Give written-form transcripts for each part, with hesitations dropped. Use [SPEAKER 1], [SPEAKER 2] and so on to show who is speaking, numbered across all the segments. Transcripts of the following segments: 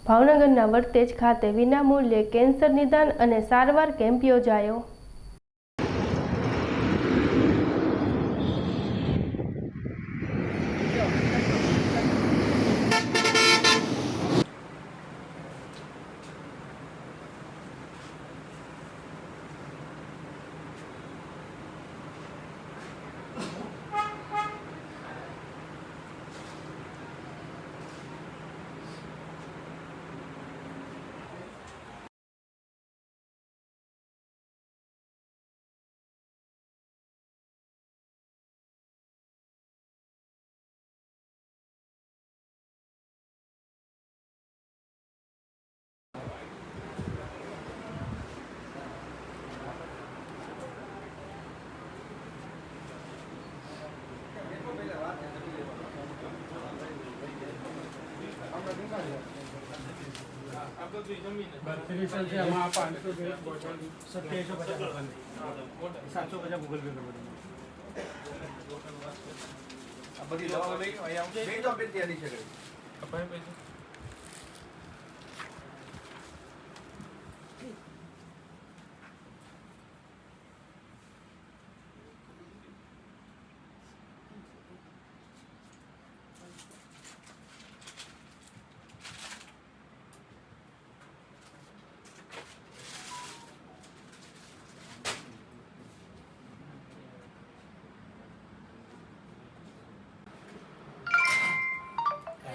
[SPEAKER 1] ભાવનગરના વર્તેજ ખાતે વિનામૂલ્યે કેન્સર નિદાન અને સારવાર કેમ્પ યોજાયો।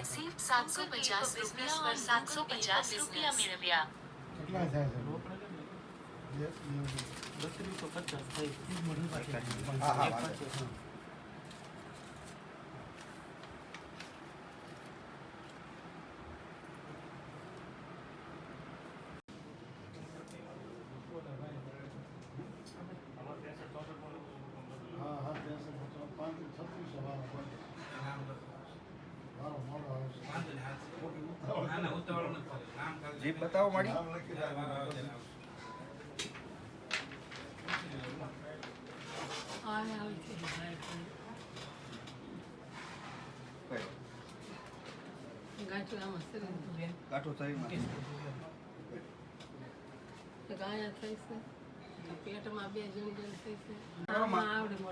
[SPEAKER 2] रिसीव्ड 750 रुपया और 750 रुपया मेळव्या।
[SPEAKER 3] કેટલા થાય છે?
[SPEAKER 4] जी बताओ माड़ी गाठो થઈ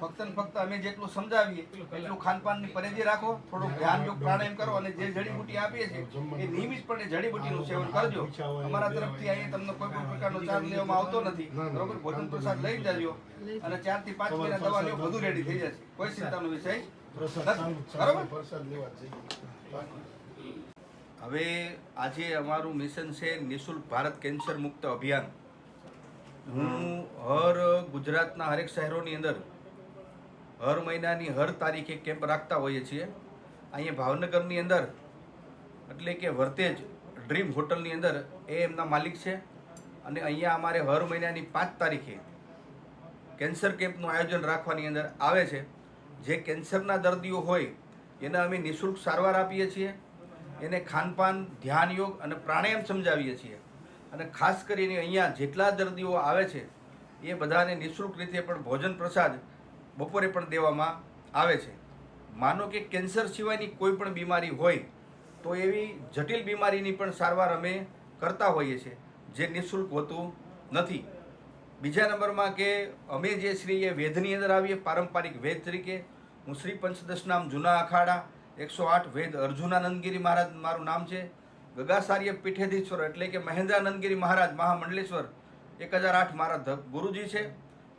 [SPEAKER 4] ફક્ત ને ફક્ત અમે જેટલું સમજાવીએ એટલું ખાનપાનની પરેજી રાખો, થોડું ધ્યાન યોગ પ્રાણાયામ કરો અને જે જડીબુટી આપીએ છીએ એ નિયમિતપણે જડીબુટીનું સેવન કરજો। અમારા તરફથી અહીંયા તમને કોઈ પણ પ્રકારનો ચાર્જ લેવામાં આવતો નથી, બરોબર? ભોજન પ્રસાદ લઈ જજો અને 4 થી 5 મહિના દવા લ્યો, બધું રેડી થઈ જશે, કોઈ ચિંતાનો વિષય નથી, બરોબર? હવે આજે અમારું મિશન છે નિઃશુલ્ક ભારત કેન્સર મુક્ત અભિયાન। હું હર ગુજરાતના હરેક શહેરોની અંદર હર મહિનાની હર તારીખે કેમ્પ રાખતા હોઈએ છીએ। અહીંયા ભાવનગરની અંદર એટલે કે વર્તેજ ડ્રીમ હોટલની અંદર એ એમના માલિક છે અને અહીંયા અમારે હર મહિનાની 5 તારીખે કેન્સર કેમ્પનું આયોજન રાખવાની અંદર આવે છે। જે કેન્સરના દર્દીઓ હોય એને અમે નિઃશુલ્ક સારવાર આપીએ છીએ, એને ખાનપાન, ધ્યાન યોગ અને પ્રાણાયામ સમજાવીએ છીએ અને ખાસ કરીને અહીંયા જેટલા દર્દીઓ આવે છે એ બધાને નિઃશુલ્ક રીતે પણ ભોજન પ્રસાદ બપોરે પણ દેવામાં આવે છે। માનો કે કેન્સર સિવાયની કોઈ પણ બીમારી હોય તો એવી જટિલ બીમારીની પણ સારવાર અમે કરતા હોઈએ છીએ, જે નિઃશુલ્ક હોતું નથી। બીજા નંબરમાં કે અમે જે શ્રી એ વેદની અંદર આવીએ પારંપરિક વેદ તરીકે। હું શ્રી પંચદશનામ જૂના અખાડા 108 વેદ અર્જુનાનંદગીરી મહારાજ મારું નામ છે। ગગાસાર્ય પીઠેધીશ્વર એટલે કે મહેન્દ્રાનંદગીરી મહારાજ મહામંડલેશ્વર 1008 મારા ગુરુજી છે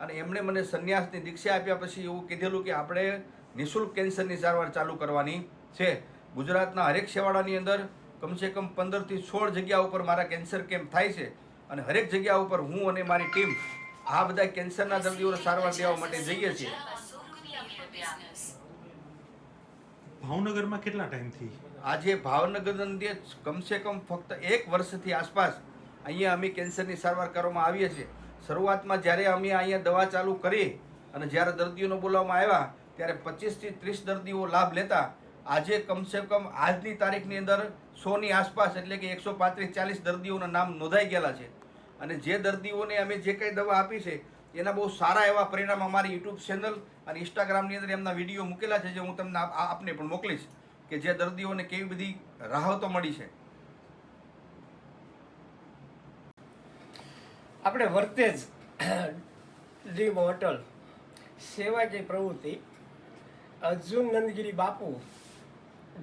[SPEAKER 4] અને એમણે મને સંન્યાસની દીક્ષા આપ્યા પછી એવું કીધેલું કે આપણે નિઃશુલ્ક કેન્સરની સારવાર ચાલુ કરવાની છે। ગુજરાતના હરેક છેવાડાની અંદર કમસે કમ 15 થી 16 જગ્યા ઉપર મારા કેન્સર કેમ્પ થાય છે અને હરેક જગ્યા ઉપર હું અને મારી ટીમ આ બધા કેન્સરના દર્દીઓને સારવાર દેવા માટે જઈએ છીએ।
[SPEAKER 3] ભાવનગરમાં કેટલા ટાઈમથી?
[SPEAKER 4] આજે ભાવનગરની અંદર કમસે કમ ફક્ત 1 વર્ષથી આસપાસ અહીંયા અમે કેન્સરની સારવાર કરવામાં આવીએ છીએ। શરૂઆતમાં જ્યારે અમે અહીંયા દવા ચાલુ કરી અને જ્યારે દર્દીઓને બોલાવવામાં આવ્યા ત્યારે 25 થી 30 દર્દીઓ લાભ લેતા આજે કમસે કમ આજની તારીખની અંદર 100ની આસપાસ એટલે કે 135-40 દર્દીઓના નામ નોંધાઈ ગયેલા છે અને જે દર્દીઓને અમે જે કંઈ દવા આપી છે એના બહુ સારા એવા પરિણામ અમારી યુટ્યુબ ચેનલ અને ઇન્સ્ટાગ્રામની અંદર એમના વિડીયો મૂકેલા છે, જે હું તમને આપને પણ મોકલીશ કે જે દર્દીઓને કેવી બધી રાહતો મળી છે।
[SPEAKER 5] આપણે વર્તેજ ડ્રીમ હોટલ સેવાકીય પ્રવૃત્તિ અર્જુન નંદગીરી બાપુ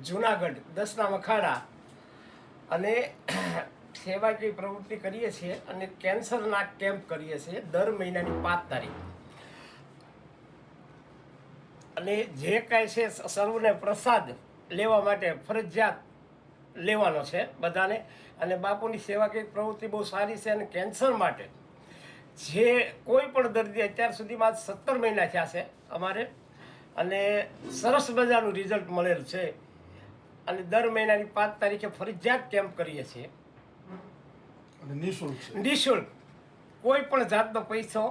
[SPEAKER 5] જુનાગઢ 10ના મખાડા અને સેવાકીય પ્રવૃત્તિ કરીએ છીએ અને કેન્સરના કેમ્પ કરીએ છીએ દર મહિનાની 5 તારીખ. અને જે કાંઈ છે સર્વને પ્રસાદ લેવા માટે ફરજિયાત લેવાનો છે બધાને. અને બાપુની સેવાકીય પ્રવૃત્તિ બહુ સારી છે. અને કેન્સર માટે જે કોઈ પણ દર્દી અત્યાર સુધીમાં 17 મહિના થયા છે અમારે, અને સરસ મજાનું રિઝલ્ટ મળેલ છે. અને દર મહિનાની 5 તારીખે ફરજિયાત કેમ્પ કરીએ છીએ
[SPEAKER 3] અને નિઃશુલ્ક છે.
[SPEAKER 5] નિઃશુલ્ક. કોઈ પણ જાતનો પૈસો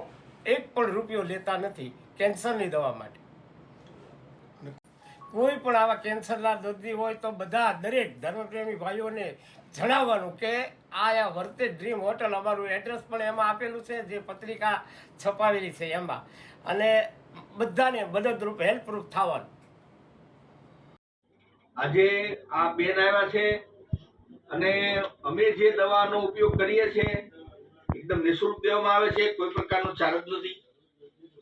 [SPEAKER 5] 1 પણ રૂપિયો લેતા નથી કેન્સરની દવા માટે. કોઈ પણ આવા કેન્સરના દર્દી હોય તો બધા દરેક ધર્મપ્રેમી ભાઈઓને જણાવવાનું કે આ વર્તેજ ડ્રીમ હોટલ, અમારું એડ્રેસ પણ એમાં આપેલું છે, જે પત્રિકા છપાવેલી છે એમાં, અને બધાને મદદરૂપ હેલ્પરૂપ થવાનું.
[SPEAKER 4] આજે આ બેન આવ્યા છે અને અમે જે દવાનો ઉપયોગ કરીએ છીએ એકદમ નિઃશુલ્ક દેવામાં આવે છે. કોઈ પ્રકારનો ચાર્જ નથી.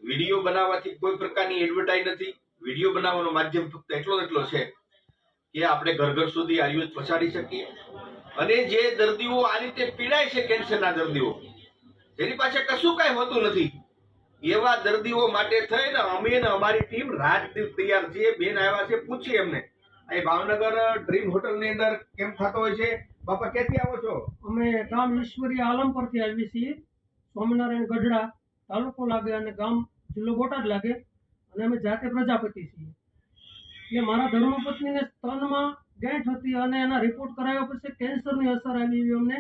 [SPEAKER 4] વિડીયો બનાવવાથી કોઈ પ્રકારની એડવર્ટાઇઝ નથી. વિડીયો બનાવવાનો માધ્યમ ફક્ત એટલો છે કે આપણે ઘર સુધી આયુષ પહોંચાડી શકીએ. અને જે દર્દીઓ આ રીતે પીડાય છે, કેન્સરના દર્દીઓ જેની પાસે કશું કાંઈ હોતું નથી, એવા દર્દીઓ માટે થઈને અમે ને અમારી ટીમ રાત દિવસ તૈયાર છીએ. બેન આવ્યા છે, પૂછીએ એમને. અહીં ભાવનગર ડ્રીમ હોટલની અંદર કેમ્પ થતો હોય છે. બાપા ક્યાંથી આવો છો?
[SPEAKER 6] અમે ગામ ઈશ્વરી આલમ પરથી આવીએ છીએ. સ્વામિનારાયણ ગઢડા તાલુકો લાગે અને ગામ જિલ્લો બોટાદ લાગે, અને અમે જાતે પ્રજાપતિ છીએ. એટલે મારા ધર્મપત્નીને સ્તનમાં ગાંઠ હતી અને એના રિપોર્ટ કરાવ્યા પછી કેન્સરની અસર આવી એવી અમને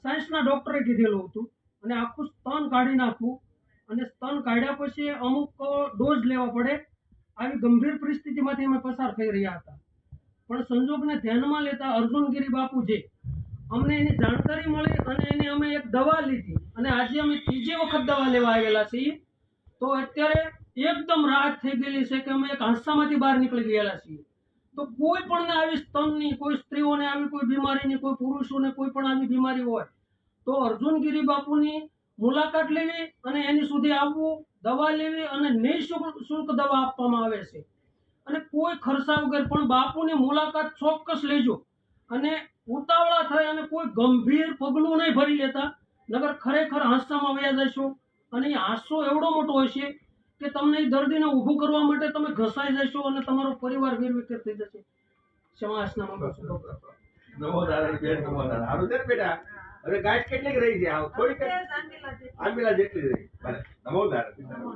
[SPEAKER 6] સાયન્સના ડૉક્ટરે કીધેલું હતું. અને આખું સ્તન કાઢી નાખવું, અને સ્તન કાઢ્યા પછી અમુક ડોઝ લેવા પડે. આવી ગંભીર પરિસ્થિતિમાંથી અમે પસાર થઈ રહ્યા હતા. પણ સંજોગને ધ્યાનમાં લેતા અર્જુનગીરી બાપુ જે અમને એની જાણકારી મળી અને એની અમે એક દવા લીધી, અને આજે અમે 3જી વખત દવા લેવા આવેલા છીએ. તો અત્યારે એકદમ રાહત થઈ ગયેલી છે કે અમે એક હાંસામાંથી બહાર નીકળી ગયેલા છીએ. તો કોઈ પણને આવી સ્તનની, કોઈ સ્ત્રીઓને આવી કોઈ બીમારીની, કોઈ પુરુષોને કોઈ પણ આવી બીમારી હોય તો અર્જુનગીરી બાપુની મુલાકાત લેવી અને એની સુધી આવવું, દવા લેવી, અને નિઃશુલ્ક દવા આપવામાં આવે છે. અને કોઈ ખર્ચા વગર. પણ બાપુની મુલાકાત ચોક્કસ લેજો, અને ઉતાવળા થઈ અને કોઈ ગંભીર પગલું નહીં ભરી લેતા, નગર ખરેખર હાંસામાં વયા જશો. અને એ હાંસો એવડો મોટો હોય છે કે તમને એ દર્દીને ઊભું કરવા માટે તમે ઘસાઈ જશો અને તમારો પરિવાર વેરવિખેર થઈ જશે. સમાજના મંગળ
[SPEAKER 4] નમો નારાયણ બેન, નમો નારાયણ. હારું છે ને બેટા? હવે ગાંઠ કેટલીક રહી છે? થોડીક આંબીલા જેટલી રહી. નમો નારાયણ.